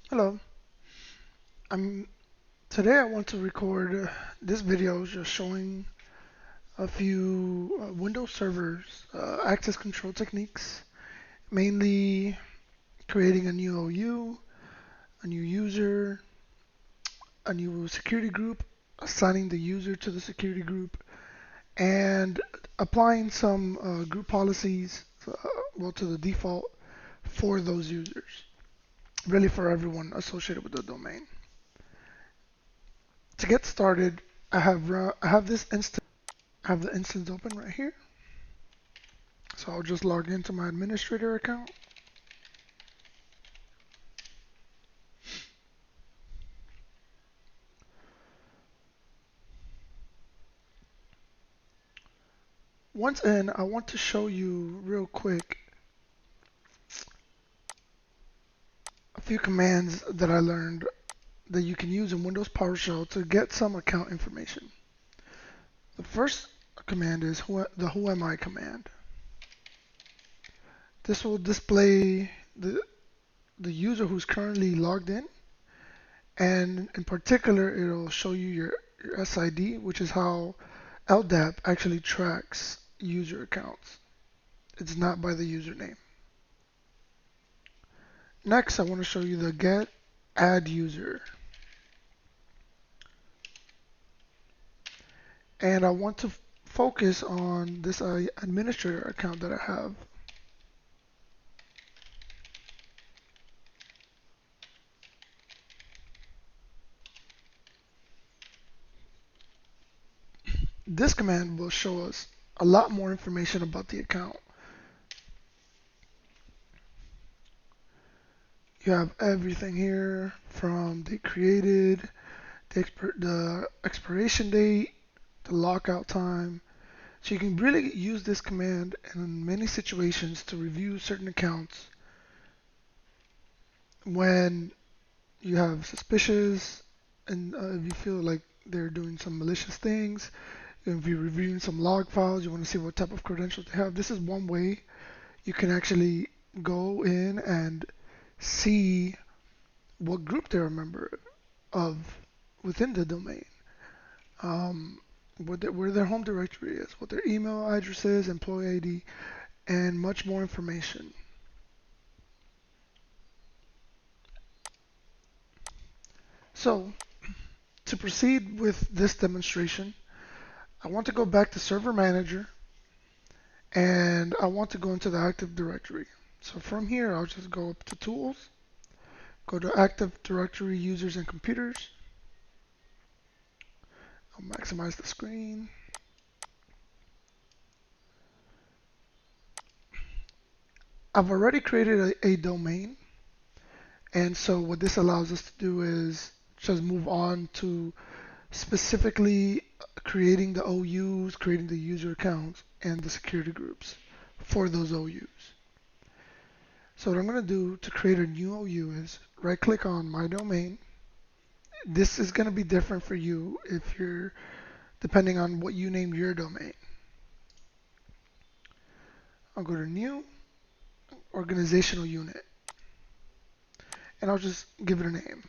Hello. I'm Today I want to record this video just showing a few Windows servers access control techniques, mainly creating a new OU, a new user, a new security group, assigning the user to the security group, and applying some group policies, to the default for those users, really for everyone associated with the domain. To get started, I have this instance. I have the instance open right here. So I'll just log into my administrator account. Once in, I want to show you real quick a few commands that I learned that you can use in Windows PowerShell to get some account information. The first command is the whoami command. This will display the user who's currently logged in, and in particular, it'll show you your SID, which is how LDAP actually tracks user accounts. It's not by the username. Next, I want to show you the get add user. And I want to focus on this administrator account that I have. This command will show us a lot more information about the account. You have everything here from the created, the expiration date, the lockout time. So you can really use this command in many situations to review certain accounts when you have suspicious and if you feel like they're doing some malicious things. If you're reviewing some log files, you want to see what type of credentials they have. This is one way you can actually go in and see what group they're a member of within the domain, where their home directory is, what their email address is, employee ID, and much more information. So, to proceed with this demonstration, I want to go back to Server Manager and I want to go into the Active Directory. So from here, I'll just go up to Tools, go to Active Directory Users and Computers. I'll maximize the screen. I've already created a domain, and so what this allows us to do is just move on to specifically creating the OUs, creating the user accounts, and the security groups for those OUs. So what I'm going to do to create a new OU is right click on my domain. This is going to be different for you if you're depending on what you named your domain. I'll go to new organizational unit and I'll just give it a name.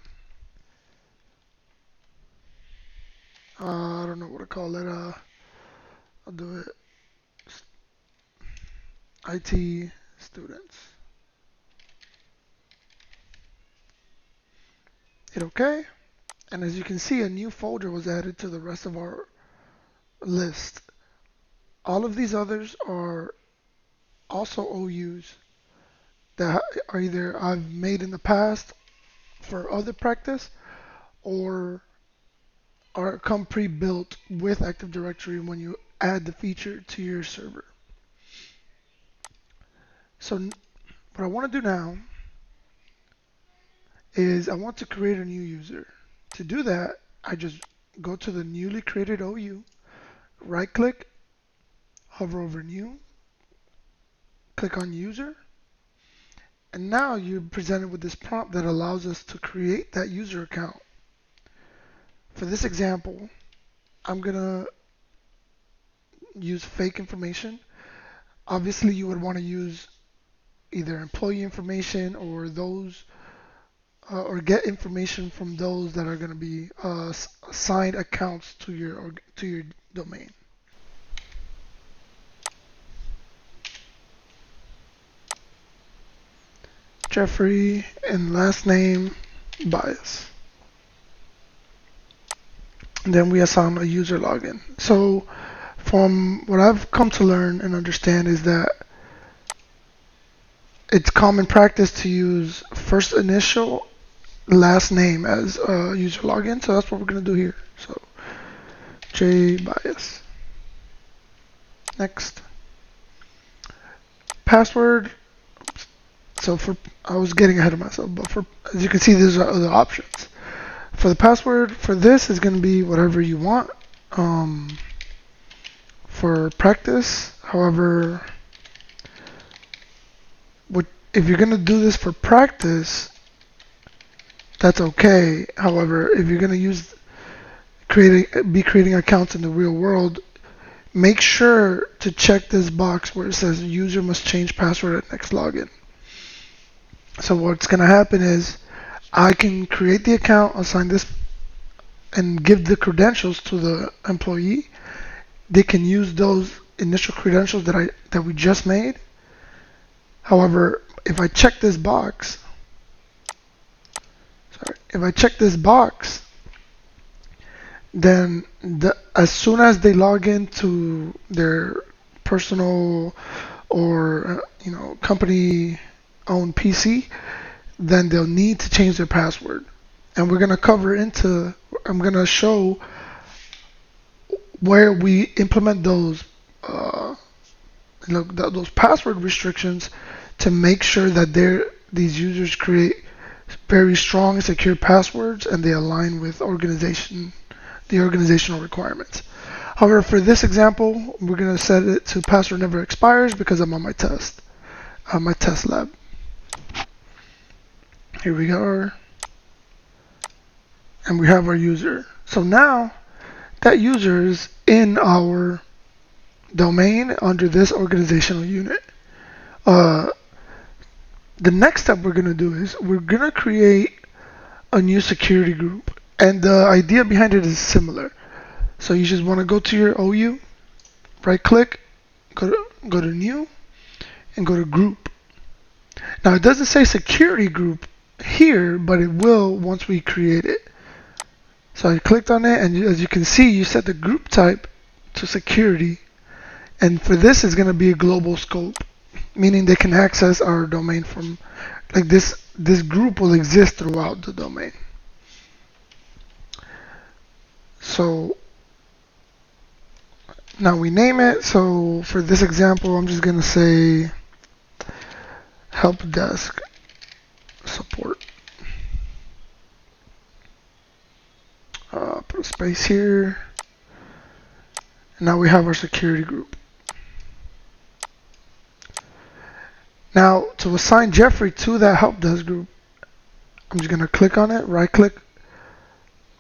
I don't know what to call it. I'll do it IT students. Hit OK. And as you can see, a new folder was added to the rest of our list. All of these others are also OUs that are either I've made in the past for other practice or are come pre-built with Active Directory when you add the feature to your server. So what I want to do now is I want to create a new user. To do that, I just go to the newly created OU, right click, hover over new, click on user, and now you're presented with this prompt that allows us to create that user account. For this example, I'm gonna use fake information. Obviously, you would want to use either employee information or those or get information from those that are going to be assigned accounts to your domain. Jeffrey and last name Bias. And then we assign a user login. So from what I've come to learn and understand is that it's common practice to use first initial, last name as user login. So that's what we're going to do here. So J Bias. Next. Password. So I was getting ahead of myself, but as you can see, these are other options. For the password, for this is going to be whatever you want. For practice, however, if you're going to do this for practice, that's okay. However, if you're going to be creating accounts in the real world, make sure to check this box where it says user must change password at next login. So what's going to happen is I can create the account, assign this, and give the credentials to the employee. They can use those initial credentials that we just made. However, if I check this box, then as soon as they log into their personal or company-owned PC, then they'll need to change their password. And we're going to I'm going to show where we implement those those password restrictions to make sure that these users create very strong and secure passwords and they align with the organizational requirements. However, for this example, we're going to set it to password never expires because I'm on my test lab. Here we are, and we have our user. So now that user is in our domain under this organizational unit. The next step we're going to do is we're going to create a new security group, and the idea behind it is similar. So you just want to go to your OU, right click, go to new, and go to group. Now it doesn't say security group here, but it will once we create it. So I clicked on it, and as you can see, you set the group type to security, and for this is going to be a global scope, meaning they can access our domain from this group will exist throughout the domain. So now we name it. So for this example, I'm just going to say help desk support. Put a space here. And now we have our security group. Now to assign Jeffrey to that help desk group, I'm just going to click on it, right click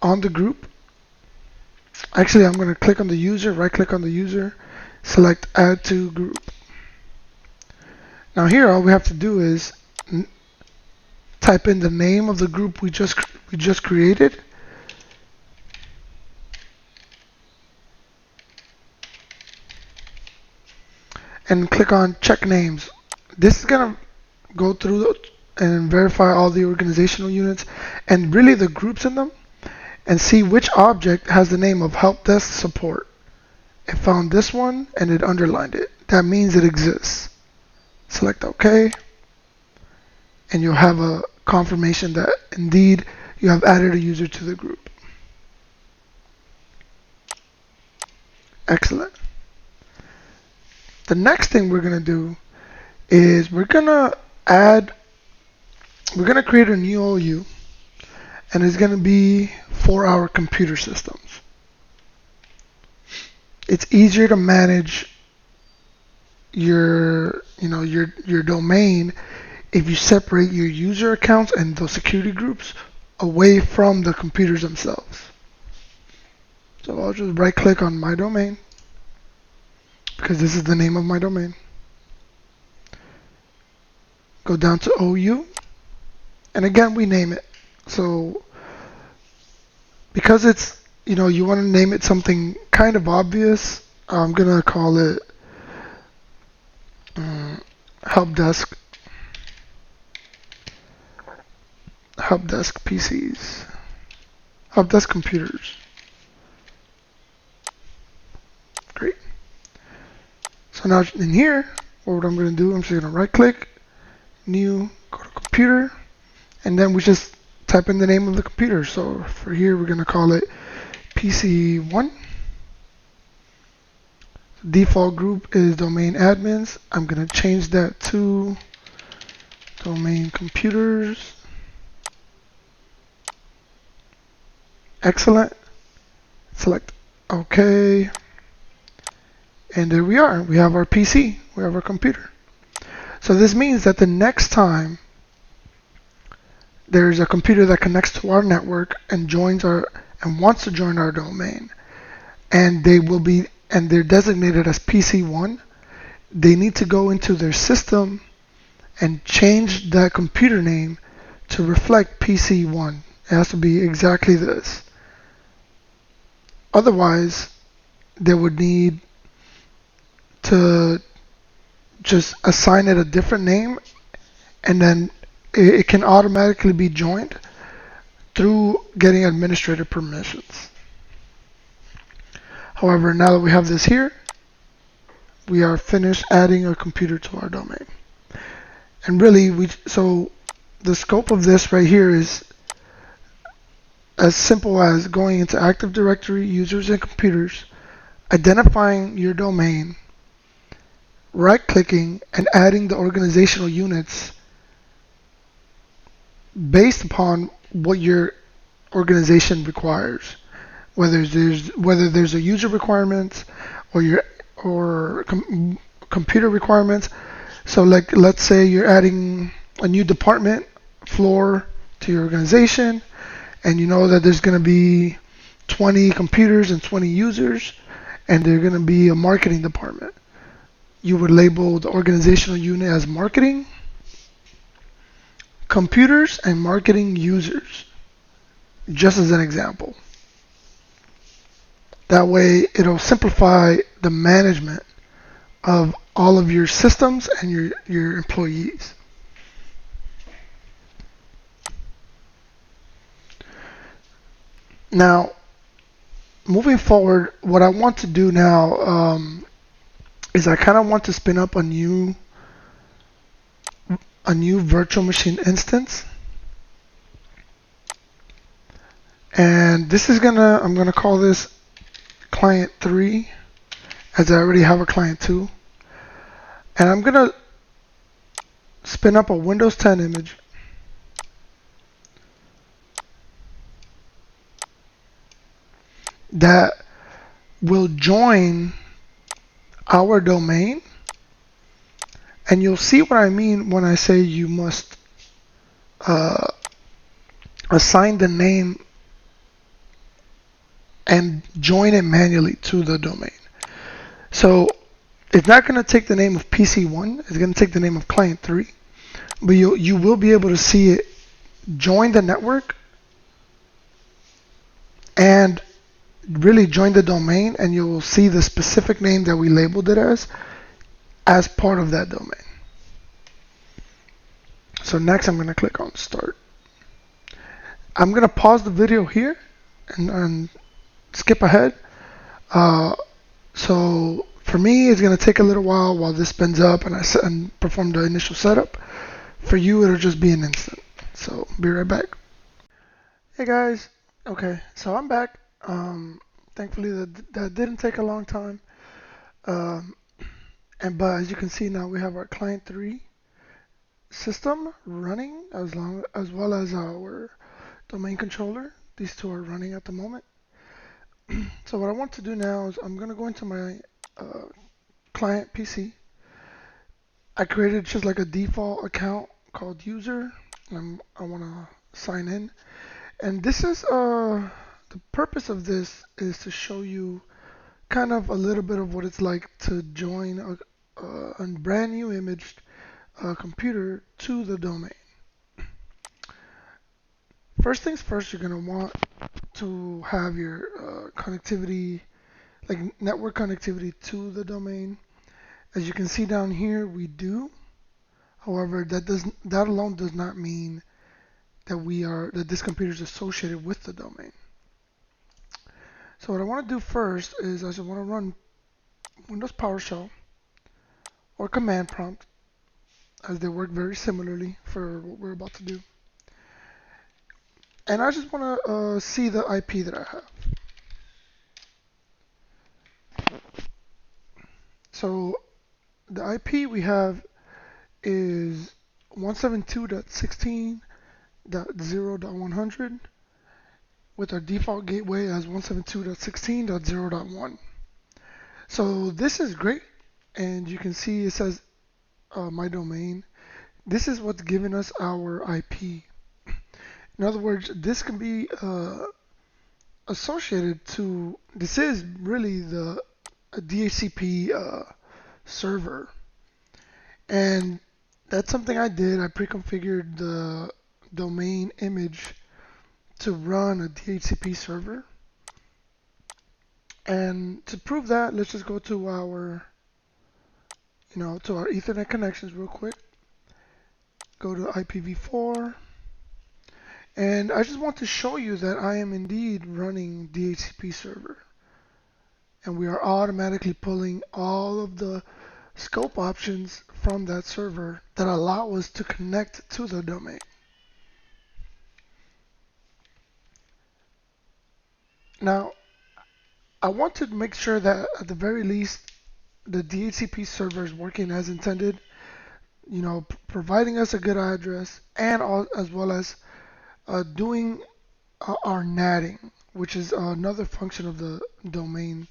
on the group. Actually, I'm going to click on the user, right click on the user, select add to group. Now here all we have to do is type in the name of the group we just created. And click on check names. This is going to go through and verify all the organizational units and really the groups in them and see which object has the name of help desk support. It found this one and it underlined it. That means it exists. Select OK, and you'll have a confirmation that indeed you have added a user to the group. Excellent. The next thing we're going to do is we're going to create a new OU, and it's going to be for our computer systems. It's easier to manage your domain if you separate your user accounts and those security groups away from the computers themselves. So I'll just right click on my domain, because this is the name of my domain. Go down to OU, and again we name it. So because it's, you want to name it something kind of obvious, I'm gonna call it um, help desk PCs, help desk computers. Great. So now in here, what I'm gonna do, I'm just gonna right click, new, go to computer, and then we just type in the name of the computer. So for here, we're gonna call it PC1. Default group is domain admins. I'm gonna change that to domain computers. Excellent. Select OK. And there we are. We have our PC. We have our computer. So this means that the next time there's a computer that connects to our network and wants to join our domain, and they're designated as PC1, they need to go into their system and change that computer name to reflect PC1. It has to be exactly this. Otherwise, they would need to just assign it a different name, and then it can automatically be joined through getting administrator permissions. However, now that we have this here, we are finished adding a computer to our domain. And really, so the scope of this right here is as simple as going into Active Directory, users and computers, identifying your domain, right-clicking, and adding the organizational units based upon what your organization requires. Whether there's a user requirement or computer requirements. So like let's say you're adding a new department floor to your organization, and you know that there's going to be 20 computers and 20 users, and they're going to be a marketing department. You would label the organizational unit as marketing, computers, and marketing users, just as an example. That way, it'll simplify the management of all of your systems and your employees. Now, moving forward, what I want to do now is I kind of want to spin up a new virtual machine instance, and I'm gonna call this client 3, as I already have a client 2, and I'm gonna spin up a Windows 10 image. That will join our domain, and you'll see what I mean when I say you must assign the name and join it manually to the domain. So it's not going to take the name of PC1, it's going to take the name of client 3, but you will be able to see it join the network and really join the domain, and you will see the specific name that we labeled it as part of that domain. So next I'm going to click on start. I'm going to pause the video here and skip ahead. So for me, it's going to take a little while this spins up and I perform the initial setup. For you, it'll just be an instant. So be right back. Hey guys. Okay, so I'm back. Thankfully that didn't take a long time. But as you can see now, we have our client 3 system running as well as our domain controller. These two are running at the moment. So what I want to do now is I'm going to go into my client PC. I created just like a default account called user, and I want to sign in. And this is the purpose of this is to show you kind of a little bit of what it's like to join a brand new imaged computer to the domain. First things first, you're going to want to have your connectivity, like network connectivity to the domain. As you can see down here, we do. However, that alone does not mean that this computer is associated with the domain. So what I want to do first is I just want to run Windows PowerShell or command prompt, as they work very similarly for what we're about to do. And I just want to see the IP that I have. So the IP we have is 172.16.0.100 with our default gateway as 172.16.0.1. So this is great, and you can see it says my domain. This is what's giving us our IP. In other words, this can be associated to, this is really the DHCP server. And that's something I did. I pre-configured the domain image to run a DHCP server. And to prove that, let's just go to our, to our Ethernet connections real quick. Go to IPv4. And I just want to show you that I am indeed running DHCP server. And we are automatically pulling all of the scope options from that server that allow us to connect to the domain. Now, I want to make sure that at the very least the DHCP server is working as intended, providing us a good address, and as well as doing our natting, which is another function of the domain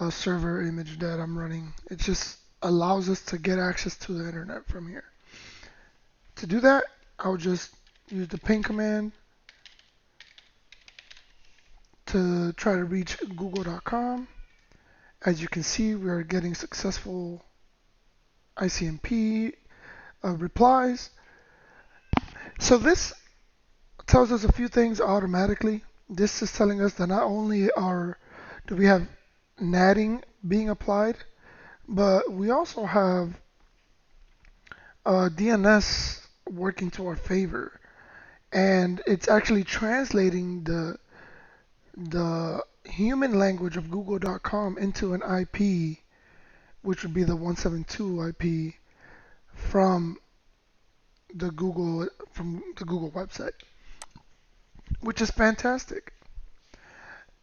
server image that I'm running. It just allows us to get access to the internet from here. To do that, I'll just use the ping command to try to reach google.com. As you can see, we are getting successful ICMP replies. So this tells us a few things automatically. This is telling us that not only do we have natting being applied, but we also have DNS working to our favor, and it's actually translating the human language of google.com into an IP, which would be the 172 IP from the Google website, which is fantastic.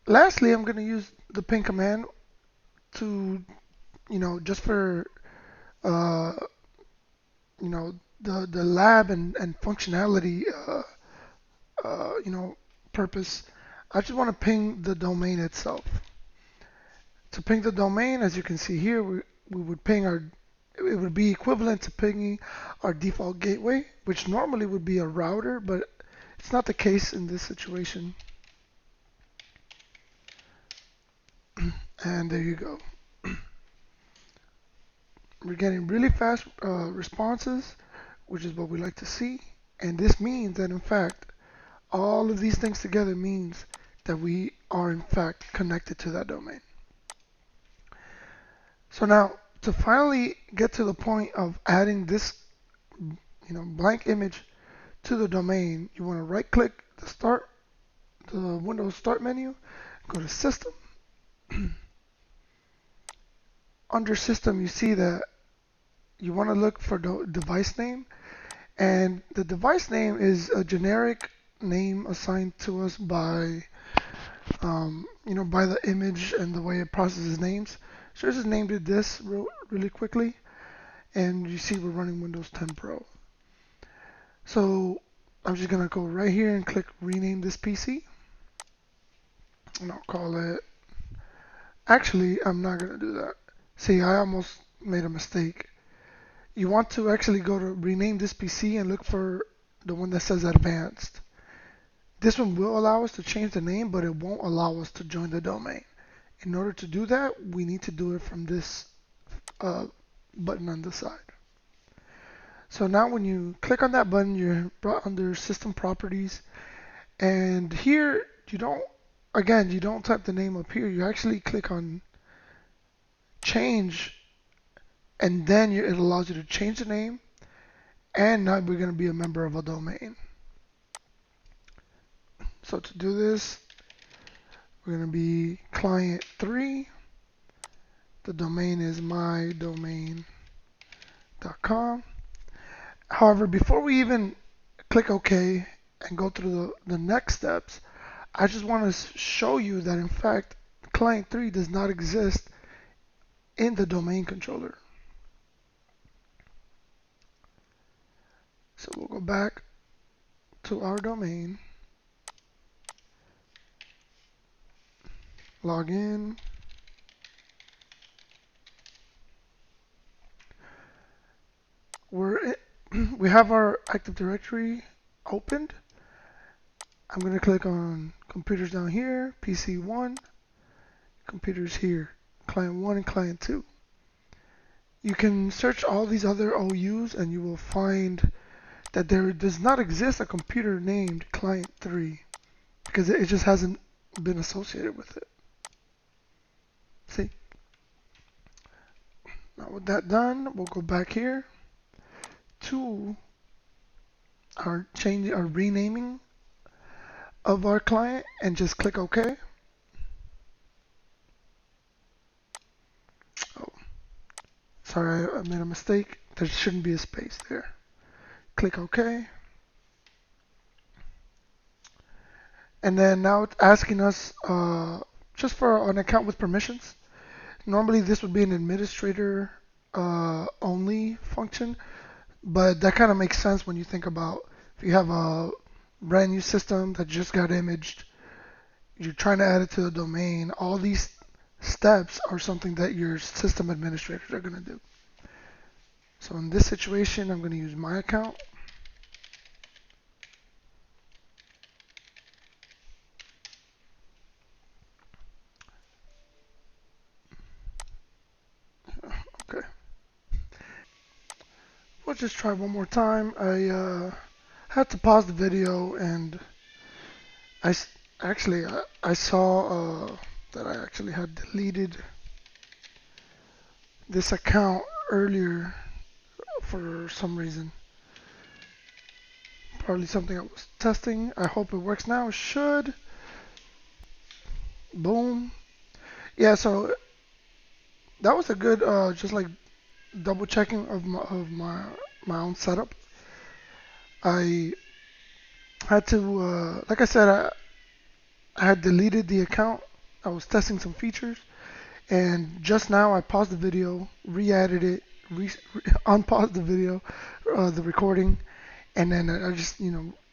Lastly, I'm going to use the ping command to, just for the lab and functionality purpose. I just want to ping the domain itself. To ping the domain, as you can see here, we would ping it would be equivalent to pinging our default gateway, which normally would be a router, but it's not the case in this situation. And there you go. We're getting really fast responses, which is what we like to see. And this means that, in fact, all of these things together means that we are, in fact, connected to that domain. So now, to finally get to the point of adding this, blank image to the domain, you want to right-click the Windows Start menu, go to System. Under System, you see that you want to look for the device name, and the device name is a generic name assigned to us by, by the image and the way it processes names. So I just named it this really quickly, and you see we're running Windows 10 Pro. So I'm just gonna go right here and click rename this PC, and I'll call it. Actually, I'm not gonna do that. See, I almost made a mistake. You want to actually go to rename this PC and look for the one that says advanced. This one will allow us to change the name, but it won't allow us to join the domain. In order to do that, we need to do it from this button on the side. So now when you click on that button, you're brought under System Properties, And here you don't, again, you don't type the name up here. You actually click on change, and then it allows you to change the name. And now we're going to be a member of a domain. So to do this, we're going to be client 3. The domain is mydomain.com. However, before we even click OK and go through the next steps, I just want to show you that in fact client 3 does not exist in the domain controller. So we'll go back to our domain, log in. We have our Active Directory opened. I'm going to click on computers down here, PC 1, computers here, client 1 and client 2. You can search all these other OUs and you will find that there does not exist a computer named client 3 because it just hasn't been associated with it. See? Now with that done, we'll go back here to our renaming of our client and just click OK. Oh, sorry, I made a mistake. There shouldn't be a space there. Click OK. And then now it's asking us just for an account with permissions. Normally this would be an administrator only function, but that kind of makes sense when you think about if you have a brand new system that just got imaged, you're trying to add it to the domain, all these steps are something that your system administrators are going to do. So in this situation, I'm going to use my account. Okay. We'll just try one more time. I had to pause the video and I saw that I actually had deleted this account earlier for some reason. Probably something I was testing. I hope it works now. It should. Boom. Yeah, so that was a good just like double checking of my own setup. I had to like I said, I had deleted the account. I was testing some features, and just now I paused the video, re-added it, unpaused the video, the recording, and then I just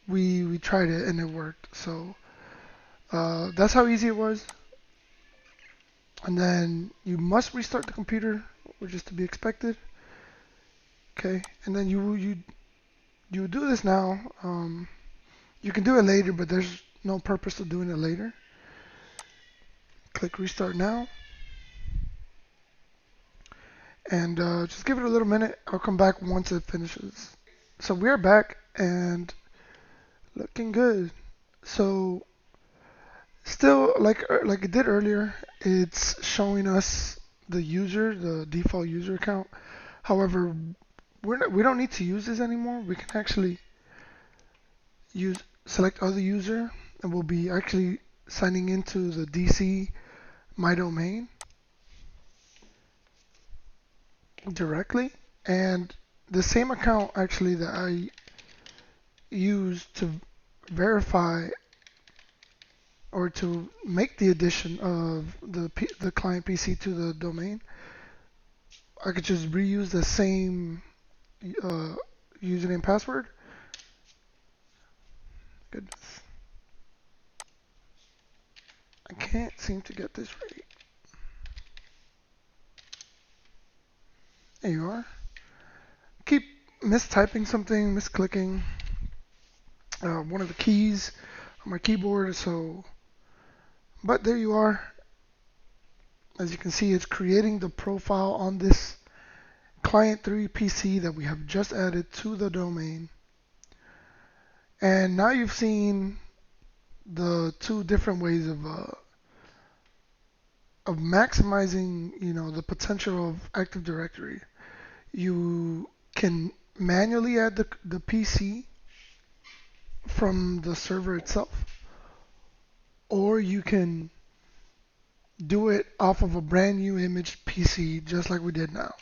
we tried it and it worked. So that's how easy it was. And then you must restart the computer, which is to be expected. Okay, and then you do this now. You can do it later, but there's no purpose to doing it later. Click restart now. And just give it a little minute. I'll come back once it finishes. So we're back and looking good. So still, like it did earlier, it's showing us the user, the default user account. However, we don't need to use this anymore. We can actually select other user, and we'll be actually signing into the DC my domain directly, and the same account actually that I used to verify or to make the addition of the client PC to the domain, I could just reuse the same username password. Goodness, I can't seem to get this right. There you are. Keep mistyping something, misclicking one of the keys on my keyboard, so but there you are. As you can see, it's creating the profile on this client 3 PC that we have just added to the domain. And now you've seen the two different ways of maximizing, the potential of Active Directory. You can manually add the PC from the server itself, or you can do it off of a brand new image PC, just like we did now.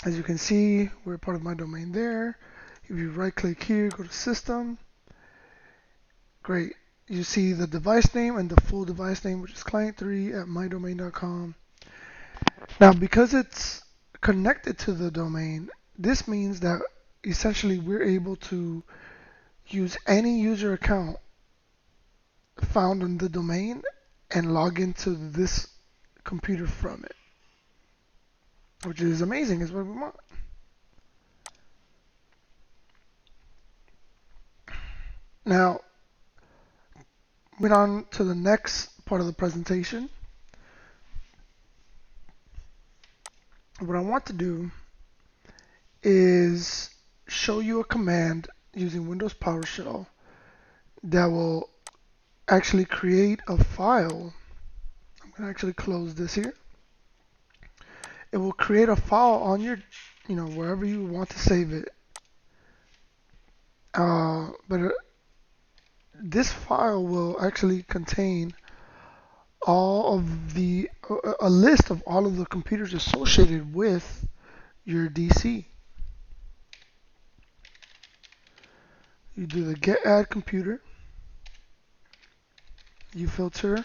As you can see, we're part of my domain there. If you right click here, go to System, great. You see the device name and the full device name, which is client3 at mydomain.com. Now, because it's connected to the domain, this means that essentially we're able to use any user account found on the domain and log into this computer from it, which is amazing, is what we want. Now, moving on to the next part of the presentation, what I want to do is show you a command using Windows PowerShell that will actually create a file. I'm going to actually close this here. It will create a file on your, wherever you want to save it. But this file will actually contain all of a list of all of the computers associated with your DC. You do the get add computer. You filter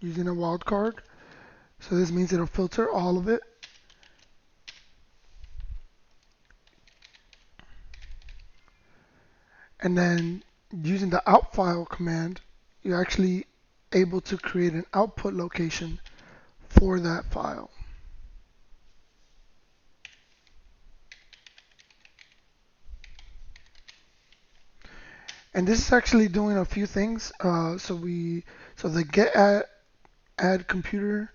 using a wildcard. So this means it'll filter all of it. And then using the out file command, you're actually able to create an output location for that file. And this is actually doing a few things. So the get add computer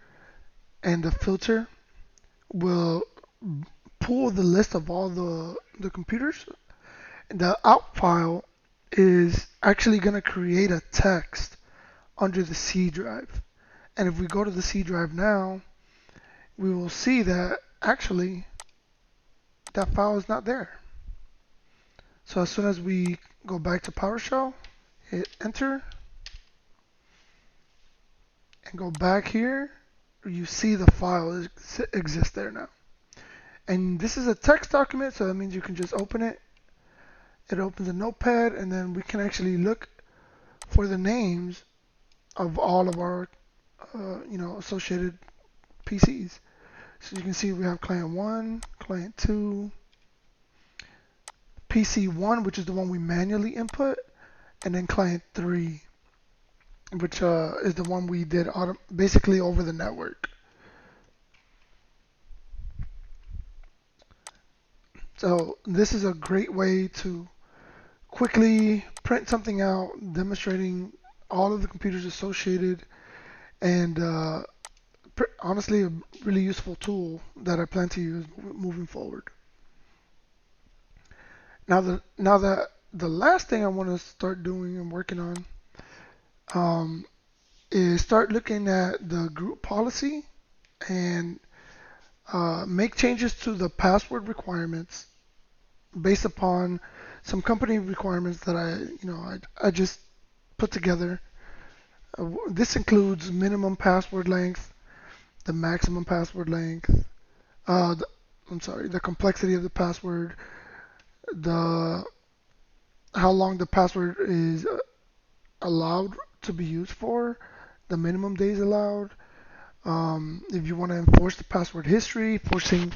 and the filter will pull the list of all the computers. The out file is actually going to create a text under the C drive. And if we go to the C drive now, we will see that actually that file is not there. So as soon as we go back to PowerShell, hit enter, and go back here, you see the file exists there now. And this is a text document, so that means you can just open it. It opens a notepad, and then we can actually look for the names of all of our associated PCs. So you can see we have client 1, client 2, PC 1, which is the one we manually input, and then client 3, which is the one we did basically over the network. So this is a great way to quickly print something out demonstrating all of the computers associated, and honestly a really useful tool that I plan to use moving forward. Now that the last thing I want to start doing and working on is start looking at the group policy and make changes to the password requirements based upon some company requirements that I just put together. This includes minimum password length, the maximum password length, the complexity of the password, the how long the password is allowed to be used for, the minimum days allowed. If you want to enforce the password history, forcing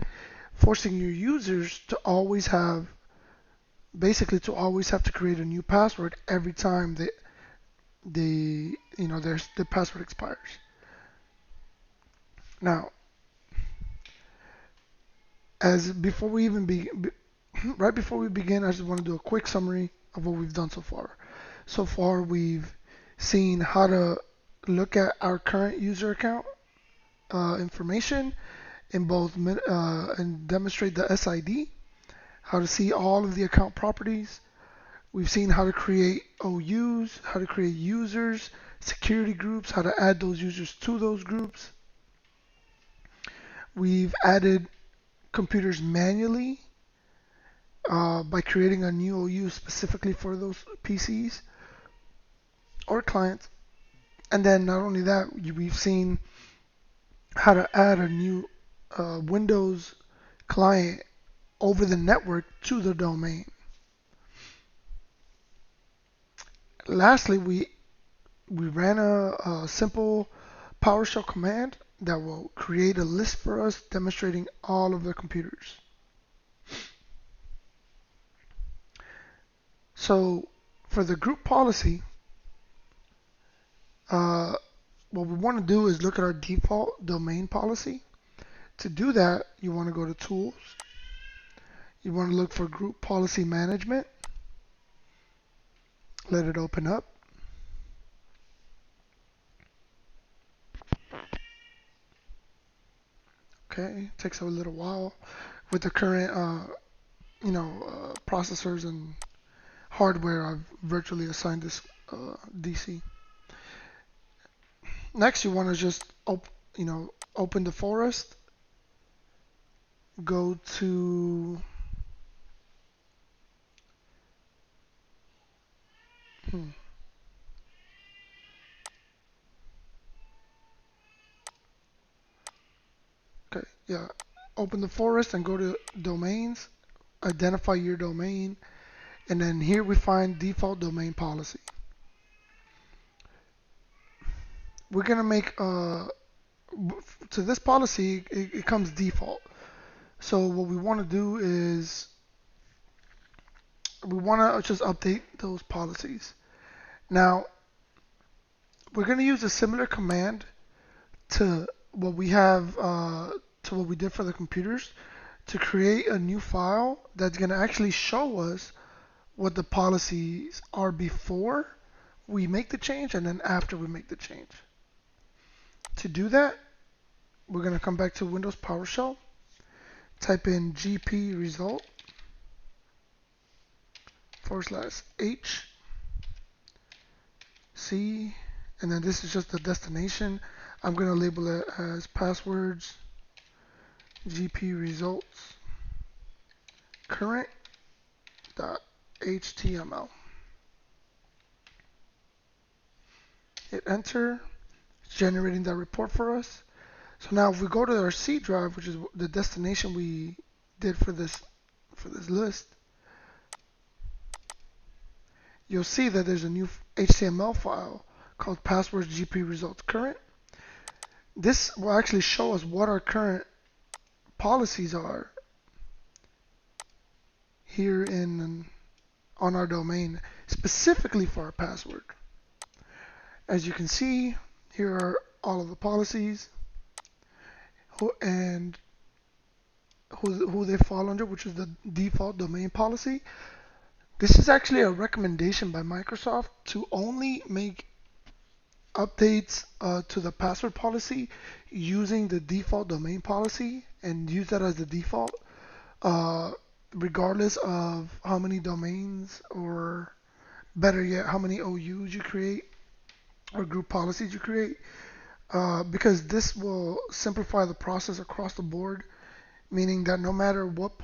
your users to always have to create a new password every time their password expires. Now, right before we begin, I just want to do a quick summary of what we've done so far. So far, we've seen how to look at our current user account information in both and demonstrate the SID, how to see all of the account properties, We've seen how to create OUs, how to create users, security groups, how to add those users to those groups. We've added computers manually by creating a new OU specifically for those PCs or clients. And then not only that, we've seen how to add a new Windows client over the network to the domain. Lastly, we ran a simple PowerShell command that will create a list for us demonstrating all of the computers. So for the group policy, what we want to do is look at our default domain policy. To do that, you want to go to Tools. You want to look for Group Policy Management. Let it open up. Okay, takes a little while. With the current, processors and hardware, I've virtually assigned this DC. Next, you want to just open the forest. Go to okay, yeah. Open the forest and go to domains. Identify your domain, and then here we find default domain policy. We're gonna make to this policy it comes default. So what we want to do is we want to just update those policies. Now we're gonna use a similar command to what we have to what we did for the computers to create a new file that's gonna actually show us what the policies are before we make the change and then after we make the change. To do that, we're going to come back to Windows PowerShell, type in GP result /H C, and then this is just the destination. I'm going to label it as passwords GP results current.html. Hit enter. It's generating that report for us. So now if we go to our C drive, which is the destination we did for this list, you'll see that there's a new HTML file called passwords GP results current. This will actually show us what our current policies are here on our domain, specifically for our password. As you can see, here are all of the policies and who they fall under, which is the default domain policy. This is actually a recommendation by Microsoft to only make updates to the password policy using the default domain policy and use that as the default, regardless of how many domains or better yet, how many OUs you create or group policies you create, because this will simplify the process across the board, meaning that no matter what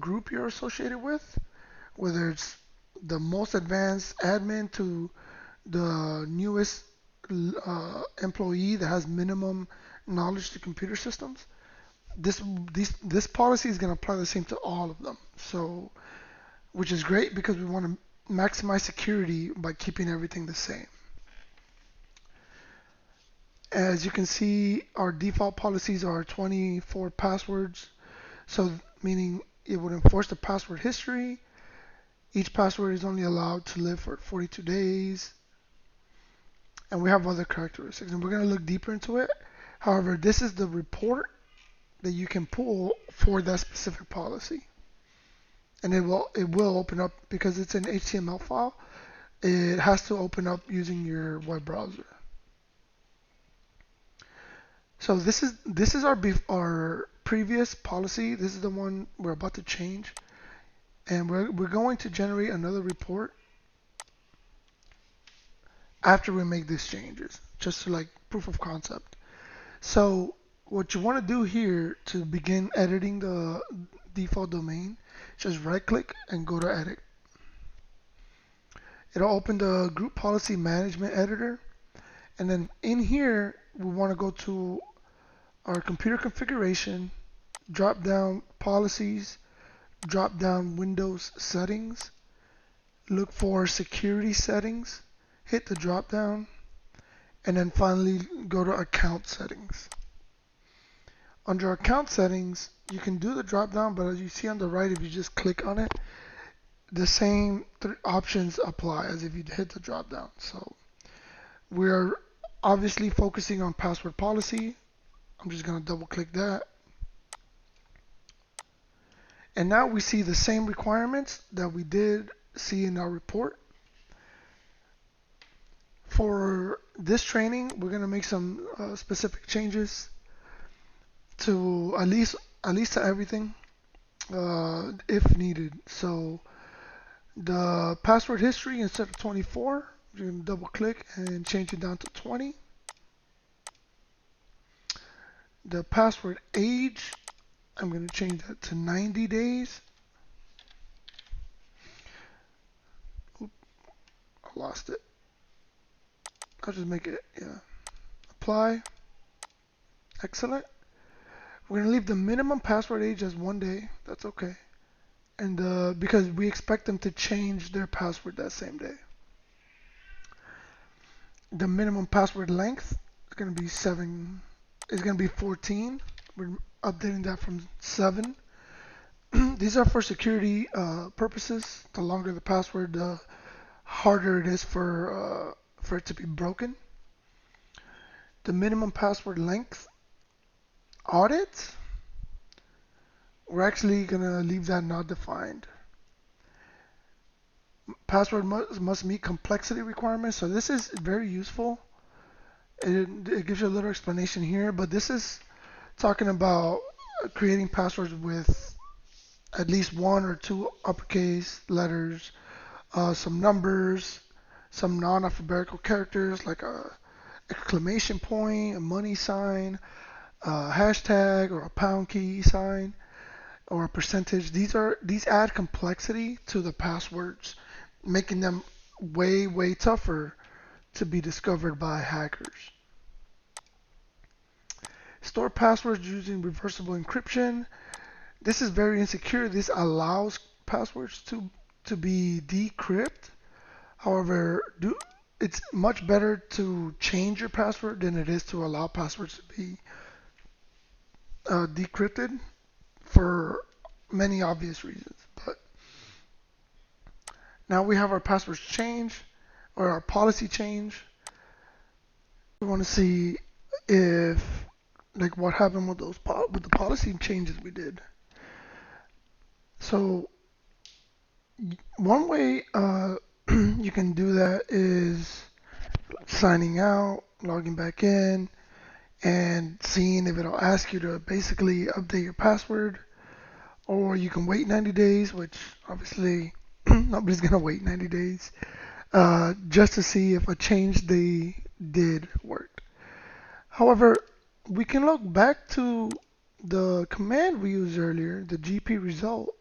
group you're associated with, whether it's the most advanced admin to the newest employee that has minimum knowledge to computer systems, this policy is going to apply the same to all of them. So, which is great because we want to maximize security by keeping everything the same. As you can see, our default policies are 24 passwords. So meaning it would enforce the password history. Each password is only allowed to live for 42 days. And we have other characteristics, and we're going to look deeper into it. However, this is the report that you can pull for that specific policy. And it will open up, because it's an HTML file, it has to open up using your web browser. So this is our previous policy. This is the one we're about to change. And we're going to generate another report after we make these changes, just to like proof of concept. So what you want to do here to begin editing the default domain, just right click and go to edit. It'll open the group policy management editor, and then in here we want to go to our computer configuration, drop down policies, drop down Windows settings, look for security settings, hit the drop down, and then finally go to account settings. Under account settings, you can do the drop down, but as you see on the right, if you just click on it, the same options apply as if you hit the drop down. So we're obviously focusing on password policy. I'm just going to double click that. And now we see the same requirements that we did see in our report. For this training, we're going to make some specific changes to at least to everything if needed. So the password history, instead of 24, you're going to double click and change it down to 20. The password age, I'm going to change that to 90 days. Oop, I lost it. I'll just make it, yeah. Apply. Excellent. We're going to leave the minimum password age as 1 day. That's okay. And because we expect them to change their password that same day. The minimum password length is going to be 7. It's going to be 14. We're updating that from 7. These are for security purposes. The longer the password, the harder it is for it to be broken. The minimum password length audit, we're actually going to leave that not defined. Password must meet complexity requirements. So this is very useful. It gives you a little explanation here, but this is talking about creating passwords with at least 1 or 2 uppercase letters, some numbers, some non-alphabetical characters like a exclamation point, a money sign, a hashtag, or a pound key sign, or a percentage. These add complexity to the passwords, making them way tougher to be discovered by hackers. Store passwords using reversible encryption. This is very insecure. This allows passwords to be decrypted. However, it's much better to change your password than it is to allow passwords to be decrypted for many obvious reasons. But now we have our passwords change, or our policy change. We want to see if, like, what happened with with the policy changes we did. So one way you can do that is signing out, logging back in, and seeing if it'll ask you to basically update your password. Or you can wait 90 days, which obviously nobody's going to wait 90 days, just to see if a change they did worked. However, we can look back to the command we used earlier, the GP result,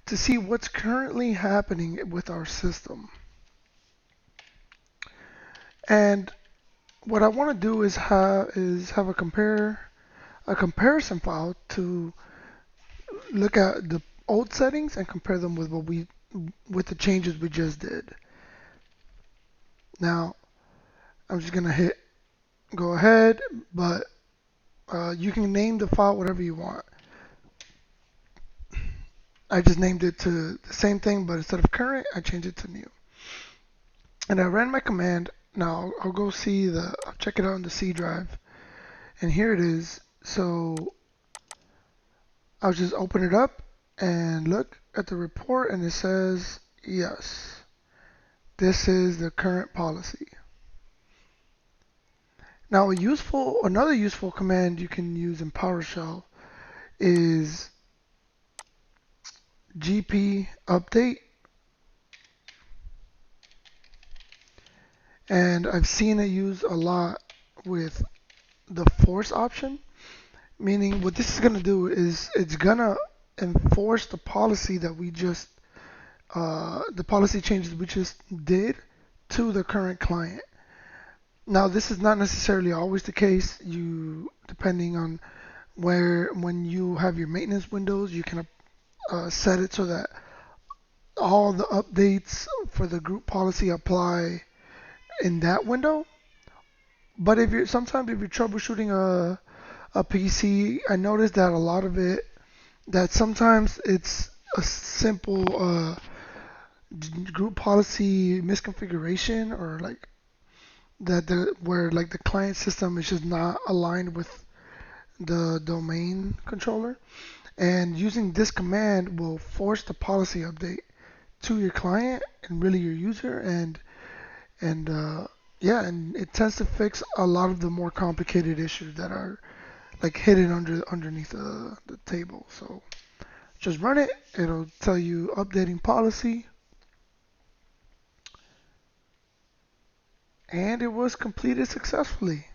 to see what's currently happening with our system. And what I want to do is have a comparison file to look at the old settings and compare them with the changes we just did. Now, I'm just gonna hit go ahead, but you can name the file whatever you want. I just named it to the same thing, but instead of current, I changed it to new. And I ran my command. Now I'll go I'll check it out on the C drive, and here it is. So I'll just open it up and look at the report, and it says yes, this is the current policy. Now another useful command you can use in PowerShell is GP update, and I've seen it used a lot with the force option, meaning what this is going to do is it's going to enforce the policy that we just, the policy changes we just did to the current client. Now, this is not necessarily always the case. Depending on when you have your maintenance windows, you can set it so that all the updates for the group policy apply in that window. But sometimes if you're troubleshooting a PC, I noticed that a lot of it, that sometimes it's a simple group policy misconfiguration, or like where like the client system is just not aligned with the domain controller. And using this command will force the policy update to your client and really your user, and yeah, and it tends to fix a lot of the more complicated issues that are like hidden underneath the table. So just run it. It'll tell you updating policy, and it was completed successfully.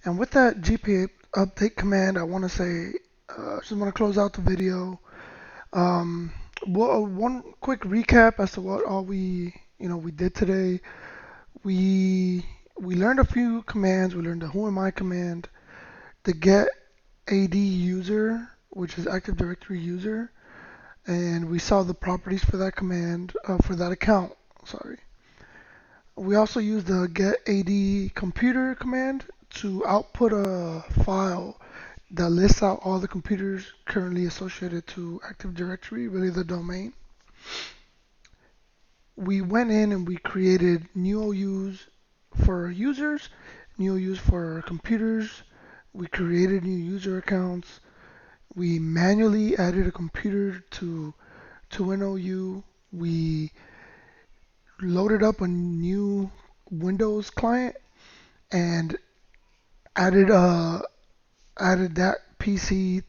And with that GPA update command, I want to say, just want to close out the video. Well, one quick recap as to what all we did today. We learned a few commands. We learned the who am I command, the get AD user, which is Active Directory user, and we saw the properties for that command, for that account. Sorry. We also used the get AD computer command to output a file that lists out all the computers currently associated to Active Directory, really the domain. We went in and we created new OUs for our users, new OUs for our computers. We created new user accounts. We manually added a computer to an OU. We loaded up a new Windows client and added that PC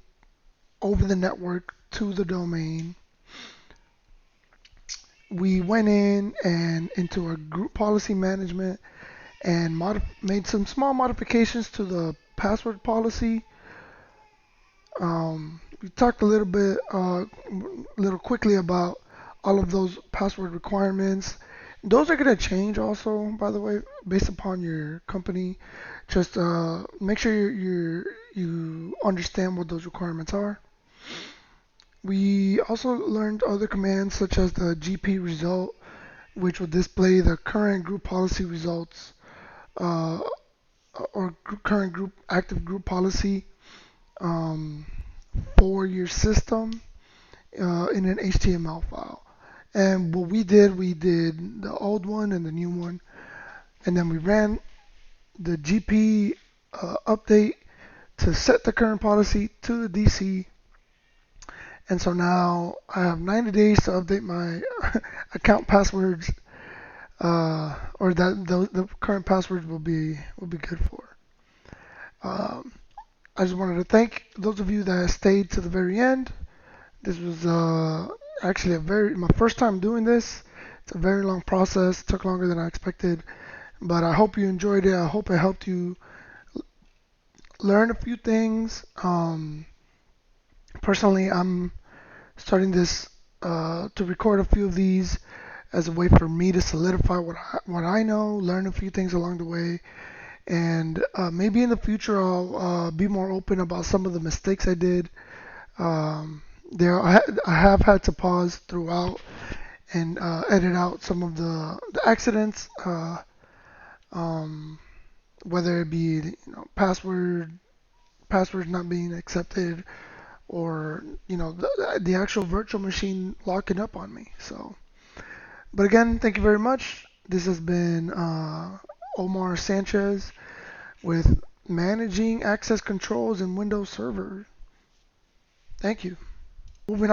over the network to the domain. We went in and into our group policy management and made some small modifications to the password policy. We talked a little quickly about all of those password requirements. Those are going to change also, by the way, based upon your company. Just make sure you understand what those requirements are. We also learned other commands such as the GP result, which will display the current group policy results, uh, or current active group policy, um, for your system, in an HTML file. And what we did the old one and the new one, and then we ran the GP update to set the current policy to the DC. And so now I have 90 days to update my account passwords, or that the current passwords will be good for. Um, I just wanted to thank those of you that stayed to the very end. This was actually my first time doing this. It's a very long process. It took longer than I expected, but I hope you enjoyed it. I hope it helped you learn a few things. Personally, I'm starting this to record a few of these as a way for me to solidify what I know, learn a few things along the way, and maybe in the future I'll be more open about some of the mistakes I did. I have had to pause throughout and edit out some of the accidents, um, whether it be passwords not being accepted, or the actual virtual machine locking up on me. So, but again, thank you very much. This has been Omar Sanchez with managing access controls in Windows Server. Thank you. Moving